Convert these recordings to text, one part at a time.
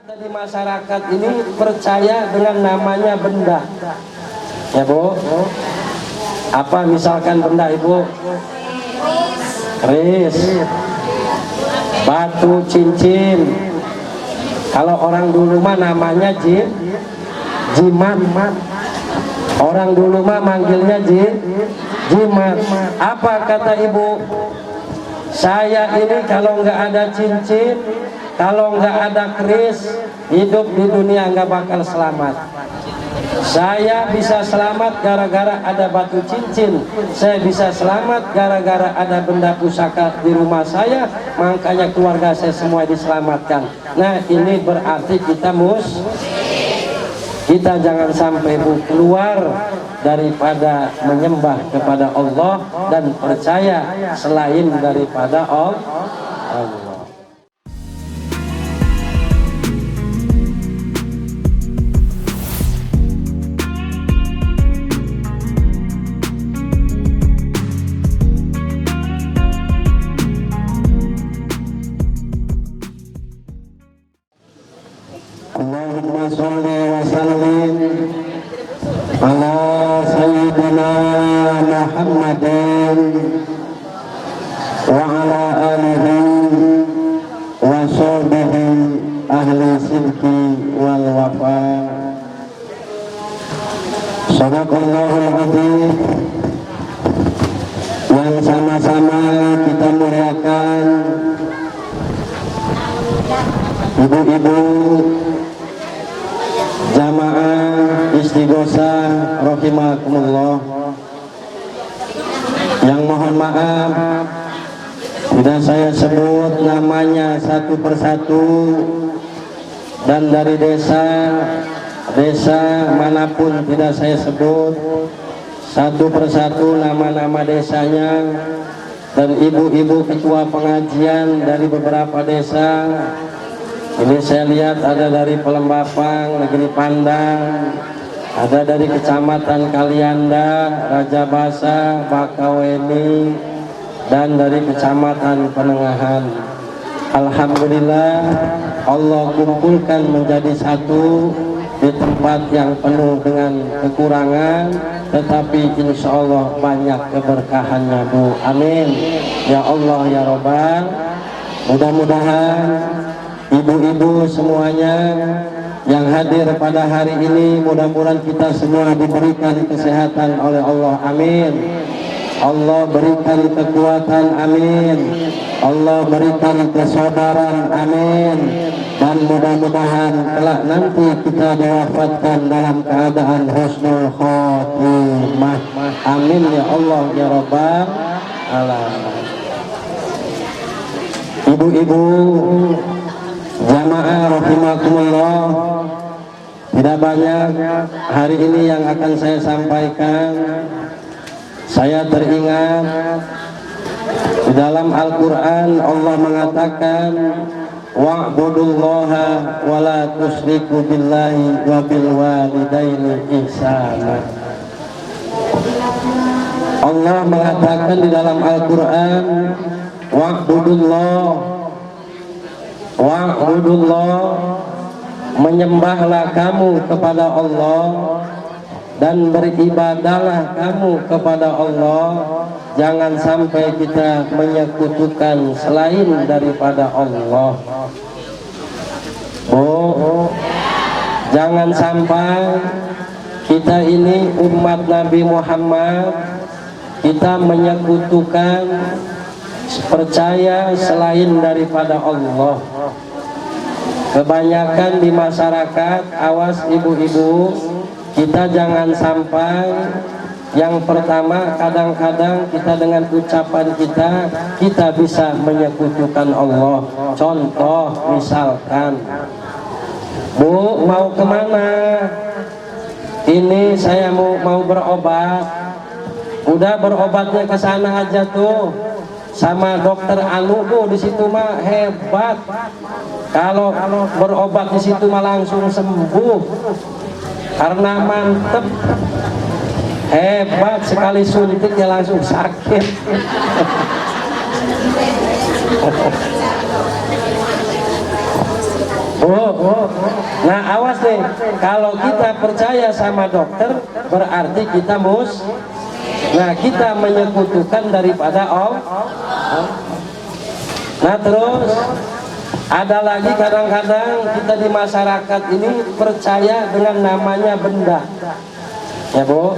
Di masyarakat ini percaya dengan namanya benda, ya Bu. Apa misalkan benda Ibu? Keris, batu, cincin. Kalau orang dulu mah namanya jimat. Orang dulu mah manggilnya jimat. Apa kata Ibu? Saya ini kalau nggak ada cincin, kalau nggak ada keris, hidup di dunia nggak bakal selamat. Saya bisa selamat gara-gara ada batu cincin. Saya bisa selamat gara-gara ada benda pusaka di rumah saya. Makanya keluarga saya semua diselamatkan. Nah ini berarti kita jangan sampai keluar daripada menyembah kepada Allah dan percaya selain daripada Allah. Allahumma sholli wa sallim ala sayyidina Muhammadin wa ala alihi wa sahbihi ahli sidqi wal wafa. Sadaqallahul adzim. Yang sama-sama kita muliakan ibu-ibu jamaah istighosah rahimakumullah, yang mohon maaf tidak saya sebut namanya satu persatu, dan dari desa manapun tidak saya sebut satu persatu nama-nama desanya, dan ibu-ibu ketua pengajian dari beberapa desa. Ini saya lihat ada dari Pelembapang, Negeri Pandang, ada dari Kecamatan Kalianda, Raja Basa, Bakaweni, dan dari Kecamatan Penengahan. Alhamdulillah Allah kumpulkan menjadi satu di tempat yang penuh dengan kekurangan, tetapi insya Allah banyak keberkahannya Bu. Amin ya Allah ya Robbal. Mudah-mudahan ibu-ibu semuanya yang hadir pada hari ini, mudah-mudahan kita semua diberikan kesehatan oleh Allah. Amin. Allah berikan kekuatan. Amin. Allah berikan kesabaran. Amin. Dan mudah-mudahan kelak nanti kita diwafatkan dalam keadaan husnul khotimah. Amin ya Allah ya Rabbal alamin. Ibu-ibu jamaah rahimakumullah, tidak banyak hari ini yang akan saya sampaikan. Saya teringat di dalam Al-Quran Allah mengatakan wa'budullaha wa la tusyriku billahi wa bil walidaini ihsana. Allah mengatakan di dalam Al-Quran wa'budullah, menyembahlah kamu kepada Allah dan beribadahlah kamu kepada Allah. Jangan sampai kita menyekutukan selain daripada Allah. Oh, jangan sampai kita ini umat Nabi Muhammad, kita menyekutukan percaya selain daripada Allah. Kebanyakan di masyarakat, awas ibu-ibu, kita jangan sampai yang pertama, kadang-kadang kita dengan ucapan kita bisa menyekutukan Allah. Contoh misalkan, Bu mau kemana? Ini saya mau berobat. Udah berobatnya ke sana aja tuh sama dokter Anu Bu, di situ mah hebat. Kalau berobat di situ mah langsung sembuh karena mantep, hebat sekali, suntiknya langsung sakit. Bu. Nah awas nih, kalau kita percaya sama dokter berarti kita nah kita menyekutukan daripada Allah. Nah terus ada lagi kadang-kadang kita di masyarakat ini percaya dengan namanya benda, ya Bu.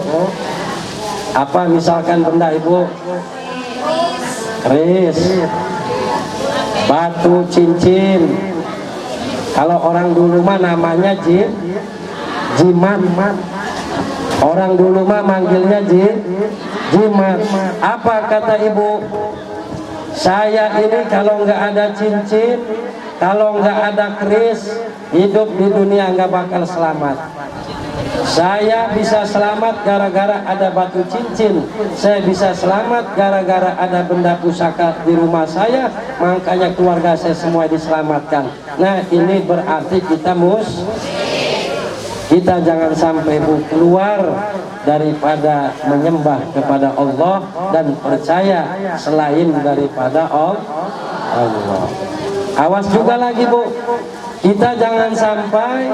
Apa misalkan benda Ibu? Keris, batu cincin. Kalau orang dulu mah namanya jimat. Orang dulu mah manggilnya jimat. Apa kata ibu? Saya ini kalau nggak ada cincin, kalau nggak ada keris, hidup di dunia nggak bakal selamat. Saya bisa selamat gara-gara ada batu cincin. Saya bisa selamat gara-gara ada benda pusaka di rumah saya. Makanya keluarga saya semua diselamatkan. Nah ini berarti kita kita jangan sampai keluar daripada menyembah kepada Allah dan percaya selain daripada Allah. Awas juga lagi Bu, kita jangan sampai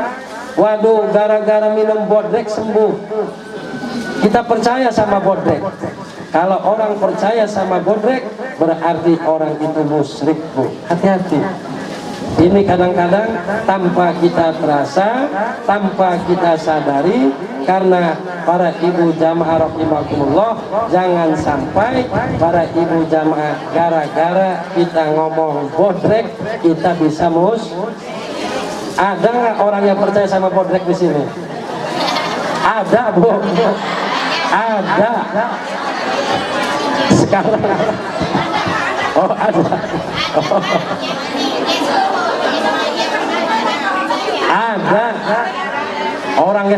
waduh gara-gara minum bodrek sembuh. Kita percaya sama bodrek. Kalau orang percaya sama bodrek berarti orang itu musyrik Bu. Hati-hati. Ini kadang-kadang tanpa kita terasa, tanpa kita sadari, karena para ibu jamaah rahimakumullah, jangan sampai para ibu jamaah gara-gara kita ngomong bodrek kita bisa Ada nggak orang yang percaya sama bodrek di sini? Ada Bu, ada. Sekarang, oh ada. Oh. Ada. Orangnya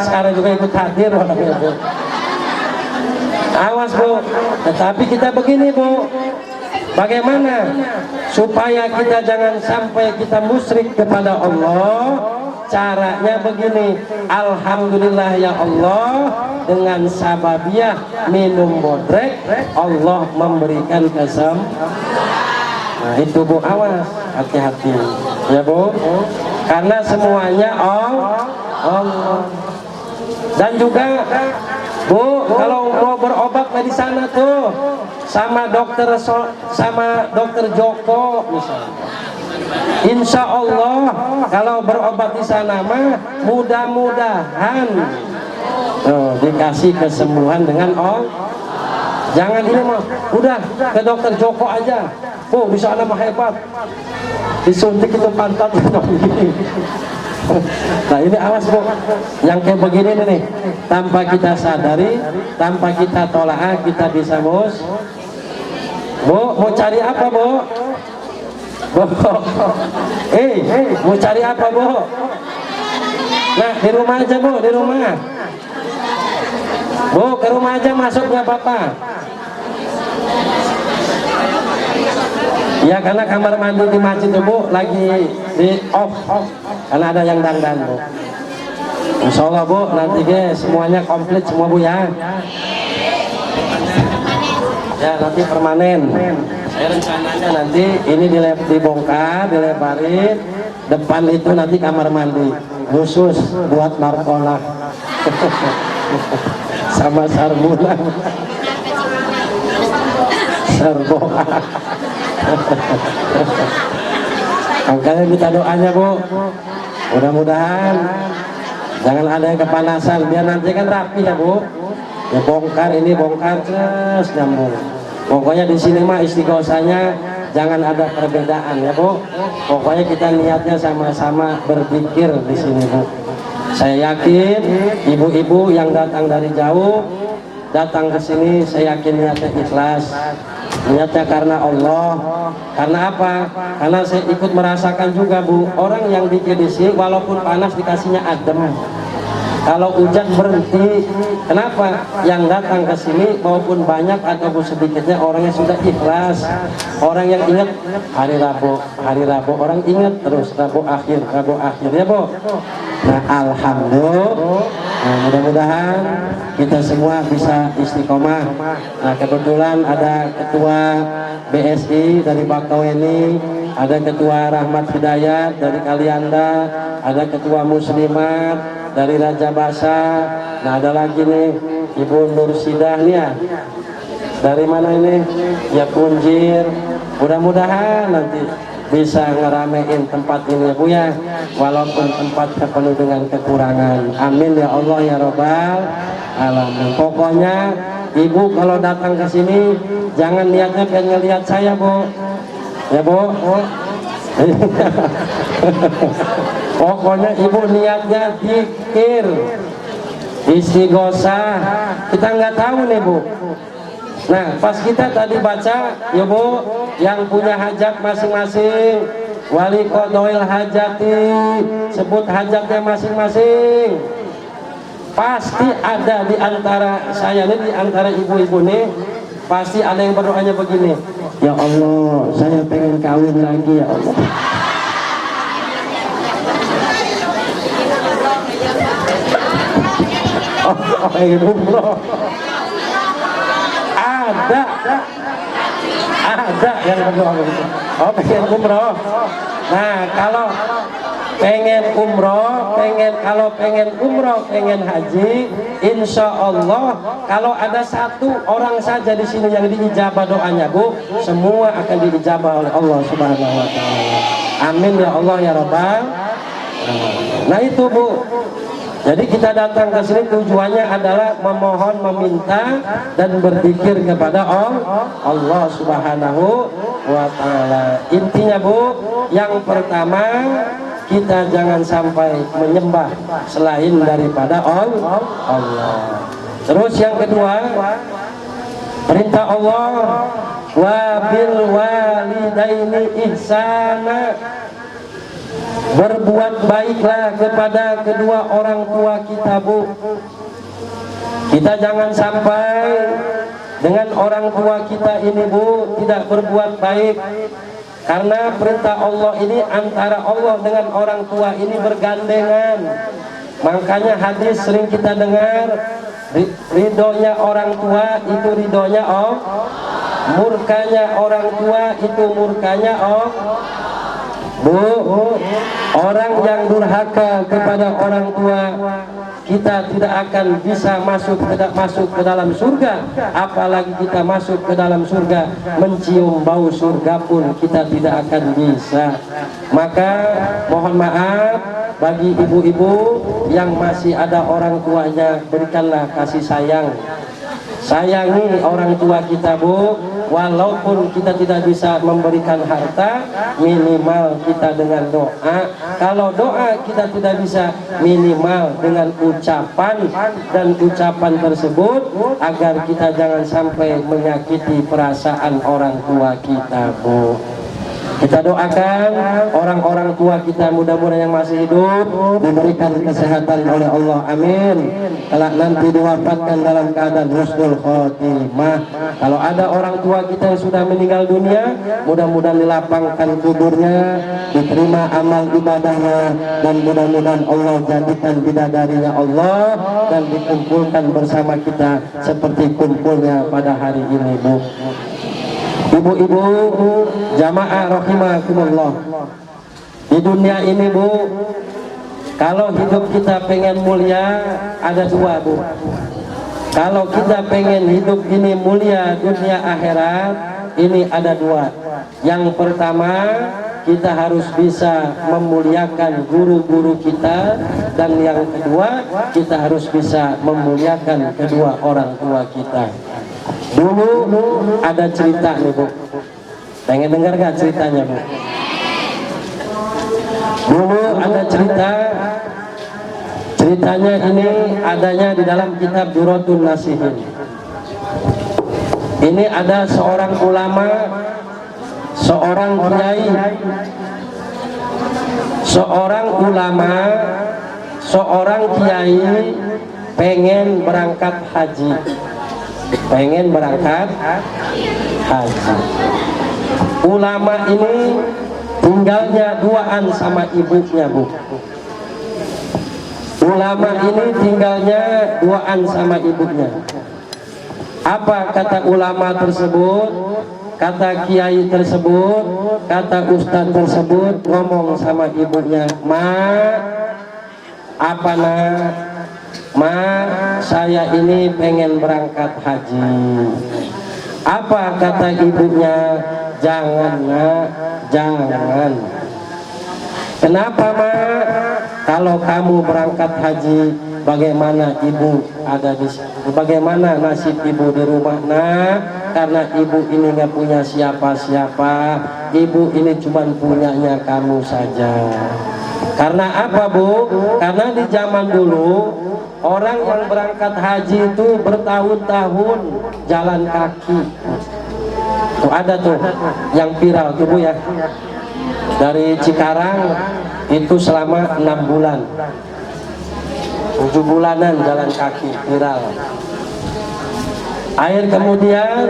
sekarang juga ikut hadir orangnya Bu. Awas Bu. Tetapi kita begini Bu. Bagaimana supaya kita jangan sampai kita musyrik kepada Allah? Caranya begini, alhamdulillah ya Allah, dengan sababiah minum bodrek Allah memberikan Nah itu Bu, awas, hati-hati ya Bu, karena semuanya Allah. Dan juga Bu, kalau mau berobat di sana tuh sama dokter Joko misalnya, insya Allah kalau berobat di sana mah mudah-mudahan dikasih kesembuhan dengan Allah. Jangan ini mah udah ke dokter Joko aja, Bu di sana mah hebat, disuntik itu pantat begini. Nah ini awas Bu, yang kayak begini nih, tanpa kita sadari, tanpa kita tolaah, kita bisa Bu, mau cari apa Bu? Bu, mau cari apa Bu? Nah di rumah aja Bu, di rumah. Bu ke rumah aja, masuk nggak apa-apa. Ya karena kamar mandi di masjid tuh Bu lagi di off, karena ada yang dandan Bu. Insya Allah Bu, nanti guys semuanya komplit semua Bu ya. Ya nanti permanen. Saya rencananya nanti ini dibongkar, dilebarin, depan itu nanti kamar mandi khusus buat narkola sama sarmula, serboa. Makanya minta doanya Bu, mudah-mudahan jangan ada yang kepanasan, biar nanti kan rapi ya Bu. Ya bongkar ini bongkar terus nyambung. Pokoknya di sini mah istighosahnya jangan ada perbedaan ya Bu. Pokoknya kita niatnya sama-sama berpikir di sini Bu. Saya yakin ibu-ibu yang datang dari jauh datang ke sini, saya yakin niatnya ikhlas. Niatnya karena Allah. Karena apa? Karena saya ikut merasakan juga Bu, orang yang bikin di sini walaupun panas dikasihnya adem. Kalau hujan berhenti, kenapa? Yang datang ke sini maupun banyak ataupun sedikitnya orangnya sudah ikhlas. Orang yang ingat hari Rabu, orang ingat terus Rabu akhir ya Bu. Nah alhamdulillah, nah, mudah-mudahan kita semua bisa istiqomah. Nah kebetulan ada ketua BSI dari Bakauheni, ada ketua Rahmat Hidayat dari Kalianda, ada ketua Muslimat dari Raja Basa. Nah ada lagi nih Ibu Nur Sidah nih ya, dari mana ini ya Punjir. Mudah-mudahan nanti bisa ngeramein tempat ini ya Bu ya, walaupun tempatnya penuh dengan kekurangan. Amin ya Allah ya Rabbal alamin. Pokoknya Ibu kalau datang ke sini jangan niatnya pengen ngelihat saya Bu ya Bu. Pokoknya Ibu niatnya zikir istighosah. Kita nggak tahu nih Bu. Nah pas kita tadi baca ya Bu, yang punya hajat masing-masing, wali qodhoil hajati, sebut hajatnya masing-masing. Pasti ada di antara saya nih, di antara ibu-ibu nih, pasti ada yang berdoanya begini, ya Allah saya pengen kawin lagi ya Allah. Pengen umroh. Ada yang berdoa begitu. Oh pengen umroh. Nah kalau pengen umroh, kalau pengen umroh, pengen haji, insya Allah kalau ada satu orang saja di sini yang diijabah doanya Bu, semua akan diijabah oleh Allah Subhanahu Wa Taala. Amin ya Allah ya Rabbal. Nah itu Bu. Jadi kita datang ke sini tujuannya adalah memohon, meminta dan berzikir kepada Allah Subhanahu Wa Taala. Intinya Bu, yang pertama kita jangan sampai menyembah selain daripada Allah. Terus yang kedua, perintah Allah wa bil walidaini ihsana, berbuat baiklah kepada kedua orang tua kita Bu. Kita jangan sampai dengan orang tua kita ini Bu tidak berbuat baik, karena perintah Allah ini antara Allah dengan orang tua ini bergandengan. Makanya hadis sering kita dengar, ridhonya orang tua itu ridhonya Allah, murkanya orang tua itu murkanya Allah. Bu, orang yang durhaka kepada orang tua kita tidak akan bisa masuk ke dalam surga, apalagi kita masuk ke dalam surga mencium bau surga pun kita tidak akan bisa. Maka mohon maaf bagi ibu-ibu yang masih ada orang tuanya, berikanlah kasih sayang. Sayangi orang tua kita Bu, walaupun kita tidak bisa memberikan harta, minimal kita dengan doa. Kalau doa kita tidak bisa, minimal dengan ucapan, dan ucapan tersebut agar kita jangan sampai menyakiti perasaan orang tua kita Bu. Kita doakan orang-orang tua kita, mudah-mudahan yang masih hidup diberikan kesehatan oleh Allah, amin. Kalau nanti diwafatkan dalam keadaan husnul khotimah. Kalau ada orang tua kita yang sudah meninggal dunia, mudah-mudahan dilapangkan kuburnya, diterima amal ibadahnya, dan mudah-mudahan Allah jadikan bidadarinya Allah dan dikumpulkan bersama kita seperti kumpulnya pada hari ini Bu. Ibu-ibu jamaah rahimakumullah, di dunia ini Bu, kalau hidup kita pengen mulia ada dua Bu. Kalau kita pengen hidup ini mulia dunia akhirat, ini ada dua. Yang pertama, kita harus bisa memuliakan guru-guru kita, dan yang kedua kita harus bisa memuliakan kedua orang tua kita. Dulu ada cerita nih Bu, pengen dengar gak ceritanya Bu? Dulu ada ceritanya ini adanya di dalam kitab Duratun Nasihin. Ini ada seorang ulama, seorang kiai, seorang ulama, seorang kiai pengen berangkat haji. Ulama ini tinggalnya duaan sama ibunya Bu. Ulama ini tinggalnya duaan sama ibunya. Apa kata ulama tersebut? kata kiai tersebut, kata ustadz tersebut ngomong sama ibunya, apa nak, saya ini pengen berangkat haji. Apa kata ibunya? Jangan nak, jangan. Kenapa kalau kamu berangkat haji, bagaimana ibu ada di situ? Bagaimana nasib ibu di rumah? Karena ibu ini nggak punya siapa-siapa, ibu ini cuma punyanya kamu saja. Karena apa Bu? Karena di zaman dulu orang yang berangkat haji itu bertahun-tahun jalan kaki. Tuh ada tuh yang viral tuh Bu ya. Dari Cikarang itu selama 6 bulan, 7 bulanan jalan kaki viral. Akhir kemudian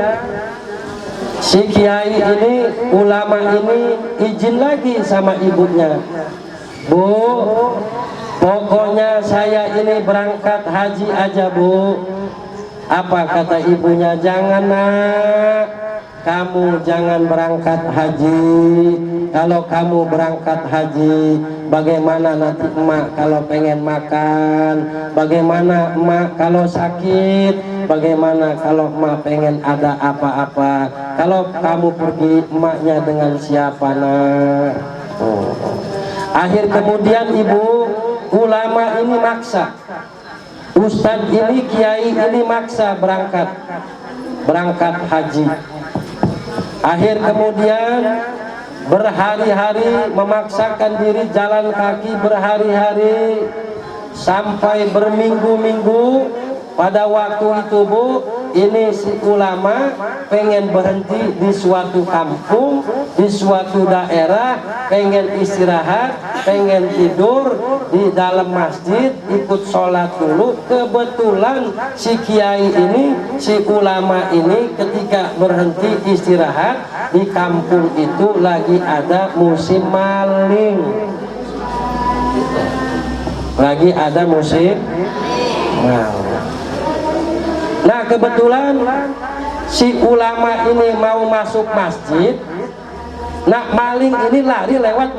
si kiai ini, ulama ini izin lagi sama ibunya, Bu, pokoknya saya ini berangkat haji aja Bu. Apa kata ibunya? Jangan nak, kamu jangan berangkat haji. Kalau kamu berangkat haji, bagaimana nanti emak kalau pengen makan? Bagaimana emak kalau sakit? Bagaimana kalau emak pengen ada apa-apa? Kalau kamu pergi, emaknya dengan siapa nak? Akhir kemudian ibu, ulama ini maksa, ustadz ini, kiai ini maksa berangkat haji. Akhir kemudian berhari-hari memaksakan diri jalan kaki berhari-hari sampai berminggu-minggu. Pada waktu itu Bu, ini si ulama pengen berhenti di suatu kampung, di suatu daerah, pengen istirahat, pengen tidur di dalam masjid, ikut sholat dulu. Kebetulan si kiai ini, si ulama ini ketika berhenti istirahat di kampung itu lagi ada musim maling, lagi ada musim maling. Nah kebetulan si ulama ini mau masuk masjid. Nah maling ini lari lewat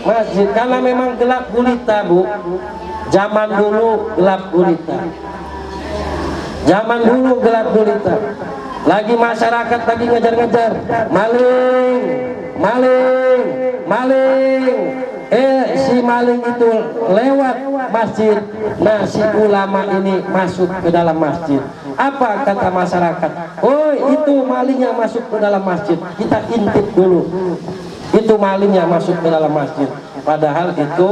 masjid karena memang gelap gulita Bu. Zaman dulu gelap gulita. Zaman dulu gelap gulita. Lagi masyarakat lagi ngejar-ngejar, maling, maling, maling. Si maling itu lewat masjid. Nah si ulama ini masuk ke dalam masjid. Apa kata masyarakat? Oh itu malingnya masuk ke dalam masjid, kita intip dulu. Itu malingnya masuk ke dalam masjid. Padahal itu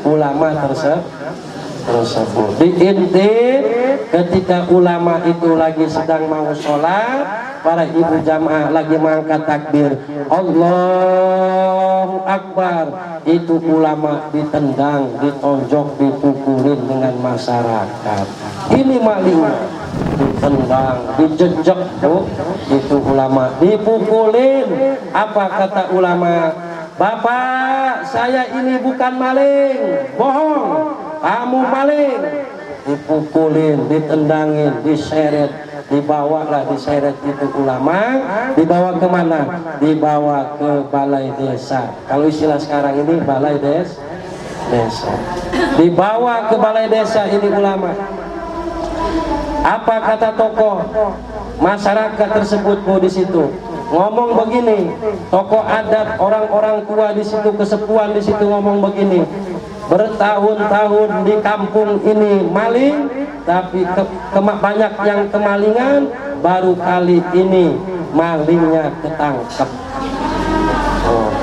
ulama tersebut diintip ketika ulama itu lagi sedang mau sholat. Para ibu jamaah lagi mengangkat takbir, Allahu Akbar. Itu ulama ditendang, ditonjok, dipukulin dengan masyarakat. Ini malingnya ditendang, dijejek Bu. Itu ulama dipukulin. Apa kata ulama? Bapak, saya ini bukan maling, bohong, kamu maling. Dipukulin, ditendangin, diseret, dibawalah, diseret itu ulama. Dibawa kemana? Dibawa ke balai desa. Kalau istilah sekarang ini balai desa. Dibawa ke balai desa ini ulama. Apa kata tokoh masyarakat tersebut Bu di situ? Ngomong begini, tokoh adat, orang-orang tua di situ, kesepuan di situ ngomong begini. Bertahun-tahun di kampung ini maling, tapi banyak yang kemalingan, baru kali ini malingnya ketangkep.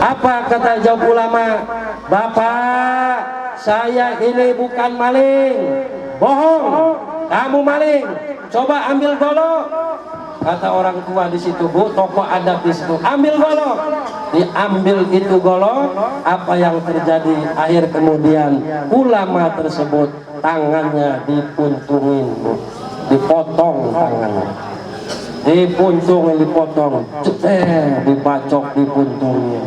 Apa kata jawab ulama? Bapak, saya ini bukan maling, bohong, kamu maling, coba ambil golok. Kata orang tua di situ Bu, tokoh adat di situ, ambil golok. Diambil itu golok. Apa yang terjadi? Akhir kemudian ulama tersebut tangannya dipuntungin Bu, dipotong tangannya, dipuntungin, dipotong, dibacok, dipuntungin.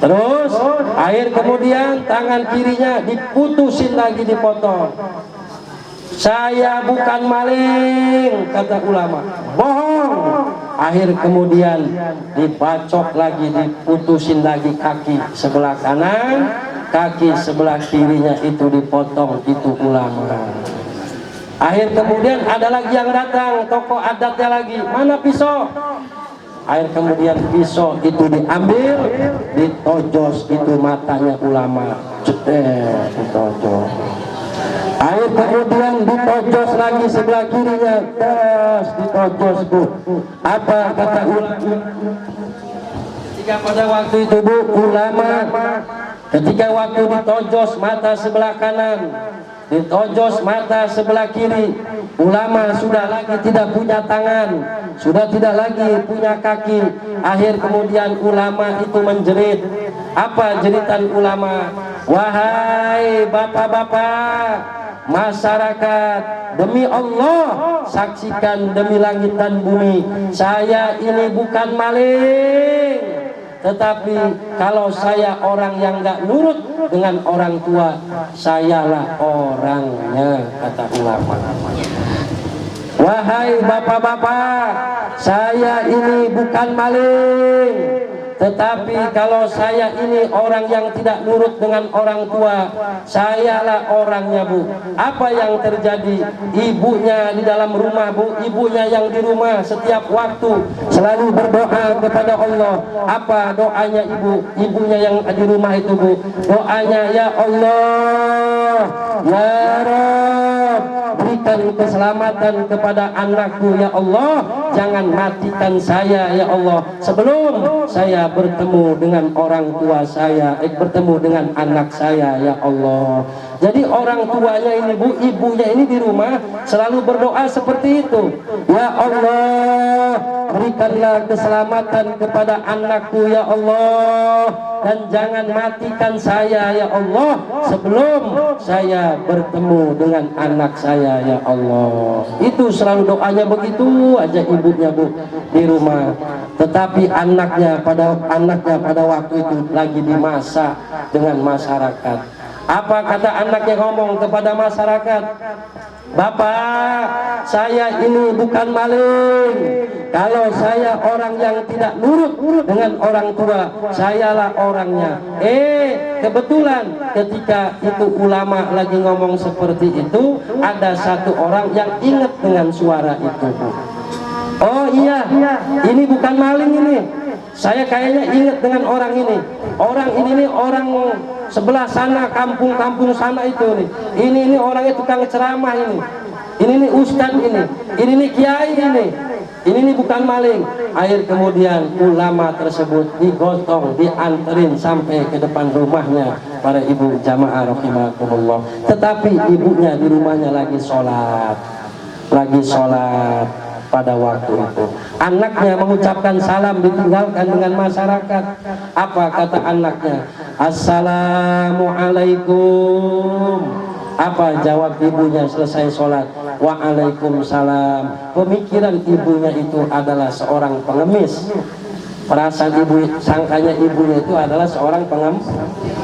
Terus akhir kemudian tangan kirinya diputusin lagi, dipotong. Saya bukan maling, kata ulama. Bohong, Akhir kemudian dibacok lagi, diputusin lagi kaki sebelah kanan, kaki sebelah kirinya itu dipotong, itu ulama. Akhir kemudian ada lagi yang datang, tokoh adatnya lagi, mana pisau? Akhir kemudian pisau itu diambil, ditojos itu matanya ulama, ditojos. Akhir kemudian ditojos lagi sebelah kirinya, ditojos bu. Apa kata ulama? Ketika pada waktu itu bu, ulama ketika waktu ditojos mata sebelah kanan, ditojos mata sebelah kiri, ulama sudah lagi tidak punya tangan, sudah tidak lagi punya kaki. Akhir kemudian ulama itu menjerit. Apa jeritan ulama? Wahai bapak-bapak masyarakat, demi Allah saksikan demi langit dan bumi, saya ini bukan maling, tetapi kalau saya orang yang nggak nurut dengan orang tua, sayalah orangnya, kata ulama. Wahai bapak-bapak, saya ini bukan maling, tetapi kalau saya ini orang yang tidak nurut dengan orang tua, sayalah orangnya bu. Apa yang terjadi? Ibunya di dalam rumah bu, ibunya yang di rumah setiap waktu selalu berdoa kepada Allah. Apa doanya ibu? Ibunya yang di rumah itu bu, doanya ya Allah, ya Rabb, berikan keselamatan kepada anakku ya Allah, jangan matikan saya ya Allah sebelum saya bertemu dengan orang tua saya, bertemu dengan anak saya ya Allah. Jadi orang tuanya ini bu, ibunya ini di rumah selalu berdoa seperti itu, ya Allah, berikanlah keselamatan kepada anakku ya Allah, dan jangan matikan saya ya Allah sebelum saya bertemu dengan anak saya ya Allah. Itu selalu doanya begitu aja ibunya bu di rumah. Tetapi anaknya pada waktu itu lagi dimasak dengan masyarakat. Apa kata anaknya ngomong kepada masyarakat? Bapak, saya ini bukan maling. Kalau saya orang yang tidak nurut dengan orang tua, sayalah orangnya. Kebetulan ketika itu ulama lagi ngomong seperti itu, ada satu orang yang ingat dengan suara itu. Oh iya, ini bukan maling ini. Saya kayaknya ingat dengan orang ini. Orang ini nih orang sebelah sana, kampung-kampung sana itu nih. Ini orangnya tukang ceramah ini. Ini nih ustaz ini nih kiai ini. Ini nih bukan maling. Akhir kemudian ulama tersebut digotong, dianterin sampai ke depan rumahnya para ibu jamaah rahimakumullah. Tetapi ibunya di rumahnya lagi sholat pada waktu itu. Anaknya mengucapkan salam, ditinggalkan dengan masyarakat. Apa kata anaknya? Assalamualaikum. Apa jawab ibunya selesai sholat? Waalaikumsalam. Pemikiran ibunya itu adalah seorang pengemis. Perasaan ibu, sangkanya ibunya itu adalah seorang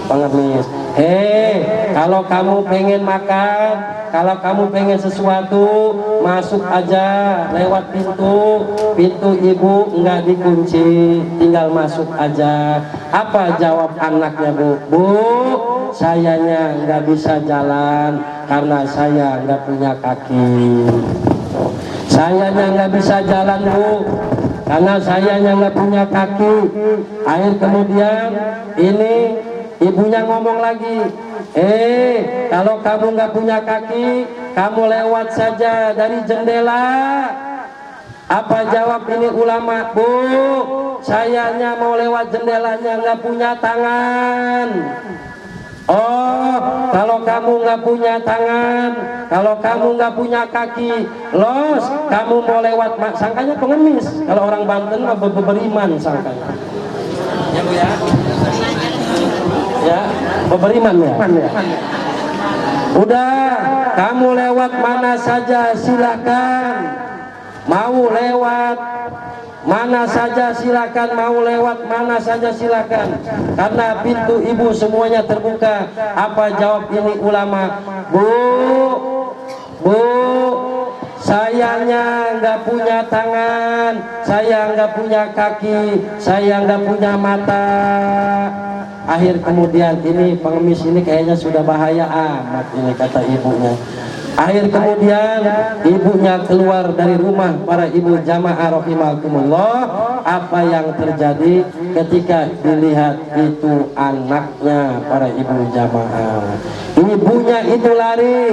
pengemis. Kalau kamu pengen makan, kalau kamu pengen sesuatu, masuk aja lewat pintu ibu enggak dikunci, tinggal masuk aja. Apa jawab anaknya bu? Bu, sayanya nggak bisa jalan karena saya nggak punya kaki. Sayanya nggak bisa jalan bu, karena sayanya nggak punya kaki. Akhir kemudian ini ibunya ngomong lagi, kalau kamu nggak punya kaki, kamu lewat saja dari jendela. Apa jawab ini ulama? Bu, sayanya mau lewat jendelanya nggak punya tangan. Oh, kalau kamu nggak punya tangan, kalau kamu nggak punya kaki, los, kamu mau lewat, sangkanya pengemis. Kalau orang Banten mah beriman sangkanya. Ya bu ya. Ya, beriman ya. Udah, kamu lewat mana saja silakan. Mau lewat mana saja silakan, mau lewat mana saja silakan, karena pintu ibu semuanya terbuka. Apa jawab ini ulama? Bu, sayangnya nggak punya tangan, saya nggak punya kaki, saya nggak punya mata. Akhir kemudian ini pengemis ini kayaknya sudah bahaya amat ini, kata ibunya. Akhir kemudian ibunya keluar dari rumah. Para ibu jamaah rahimakumullah, apa yang terjadi ketika dilihat itu anaknya? Para ibu jamaah, ibunya itu lari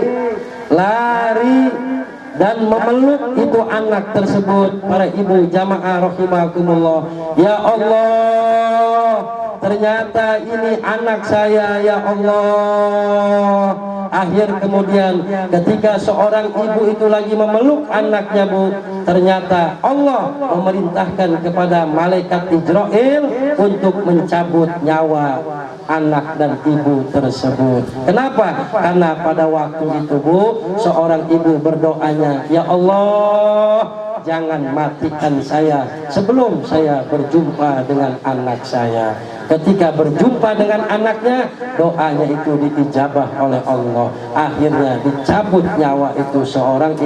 dan memeluk itu anak tersebut. Para ibu jamaah rahimakumullah, ya Allah, ternyata ini anak saya, ya Allah. Akhir kemudian ketika seorang ibu itu lagi memeluk anaknya, Bu, ternyata Allah memerintahkan kepada malaikat Jibril untuk mencabut nyawa anak dan ibu tersebut. Kenapa? Karena pada waktu itu, Bu, seorang ibu berdoanya, ya Allah, jangan matikan saya sebelum saya berjumpa dengan anak saya. Ketika berjumpa dengan anaknya, doanya itu diijabah oleh Allah. Akhirnya dicabut nyawa itu seorang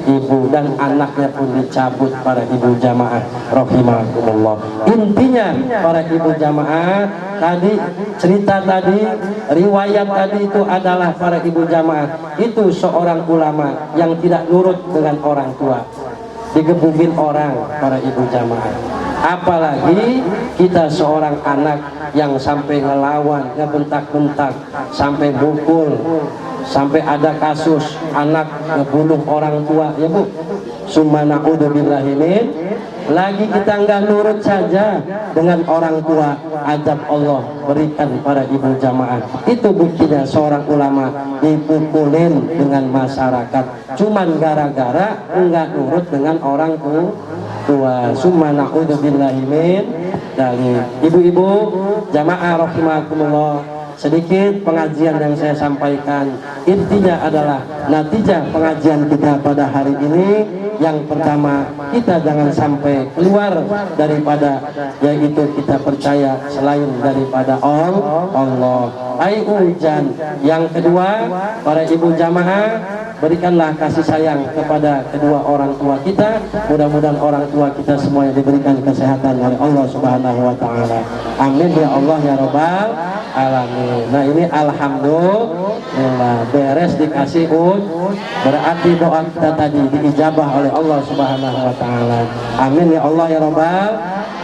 ibu, dan anaknya pun dicabut. Para ibu jamaah rahimakumullah, intinya para ibu jamaah, tadi cerita tadi, riwayat tadi itu adalah para ibu jamaah itu seorang ulama yang tidak nurut dengan orang tua, digebukin orang. Para ibu jamaah, apalagi kita seorang anak yang sampai ngelawan, ngebentak-bentak, sampai pukul, sampai ada kasus anak ngebunuh orang tua, ya Bu. Summa na'udzubillahi min. Lagi kita nggak nurut saja dengan orang tua, azab Allah berikan. Para ibu jamaah, itu buktinya seorang ulama dipukulin dengan masyarakat cuman gara-gara nggak nurut dengan orang tua. Summa na'udzubillahi min dzalik. Ibu-ibu jamaah rahimakumullah, sedikit pengajian yang saya sampaikan, intinya adalah natijah pengajian kita pada hari ini. Yang pertama, kita jangan sampai keluar daripada, yaitu kita percaya selain daripada Allah. Hujan. Yang kedua, para ibu jamaah, berikanlah kasih sayang kepada kedua orang tua kita. Mudah-mudahan orang tua kita semuanya diberikan kesehatan oleh Allah Subhanahu wa Ta'ala. Amin ya Allah ya Rabbal alamin. Nah, ini alhamdulillah beres dikasih berarti doa kita tadi diijabah oleh Allah Subhanahu wa Ta'ala. Amin ya Allah ya Rabbal.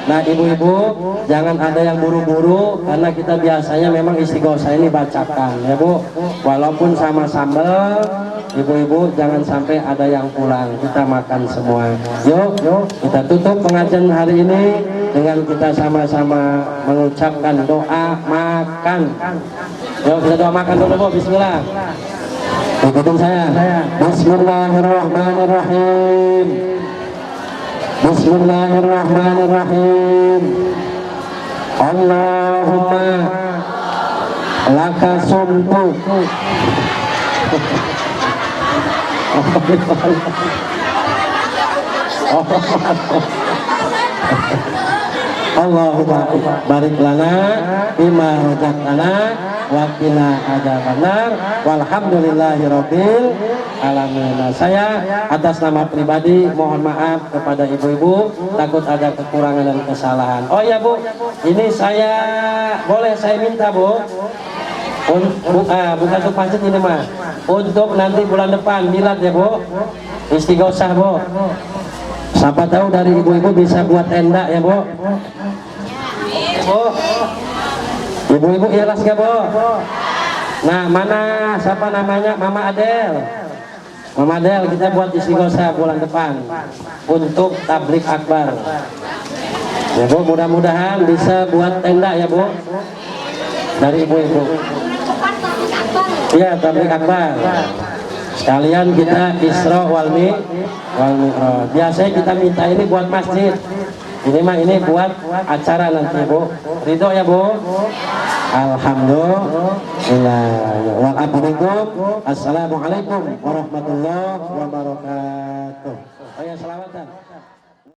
Nah, ibu-ibu jangan ada yang buru-buru, karena kita biasanya memang istighosah ini bacakan, ya Bu, walaupun sama sambal. Ibu-ibu jangan sampai ada yang pulang, kita makan semua. Yuk kita tutup pengajian hari ini dengan kita sama-sama mengucapkan doa makan. Yuk kita doa makan dulu, Bu. Bismillah. Ikutin saya. Bismillahirrahmanirrahim. Bismillahirrahmanirrahim. Allahumma laka sumtu. Allahumma barik lana bima razaqtana wa qina adzabannar walhamdulillahi rabbil alamin. Saya atas nama pribadi mohon maaf kepada ibu-ibu, takut ada kekurangan dan kesalahan. Oh ya Bu, ini boleh saya minta Bu, bukan untuk masjid ini mah, untuk nanti bulan depan milad ya Bu, istighosah Bu. Siapa tahu dari ibu-ibu bisa buat tenda ya Bu. Ibu-ibu ikhlas gak Bu? Nah, mana siapa namanya? Mama Adel. Mama Adel, kita buat istighosah bulan depan untuk tablik akbar. Ya Bu, mudah-mudahan bisa buat tenda ya Bu, dari ibu-ibu. Iya, tablik akbar. Sekalian kita Isra wal Mi'raj. Biasanya kita minta ini buat masjid. Ini buat acara nanti Bu. Ridho ya Bu? Alhamdulillah. Assalamualaikum warahmatullahi wabarakatuh. Oh ya, selawatan.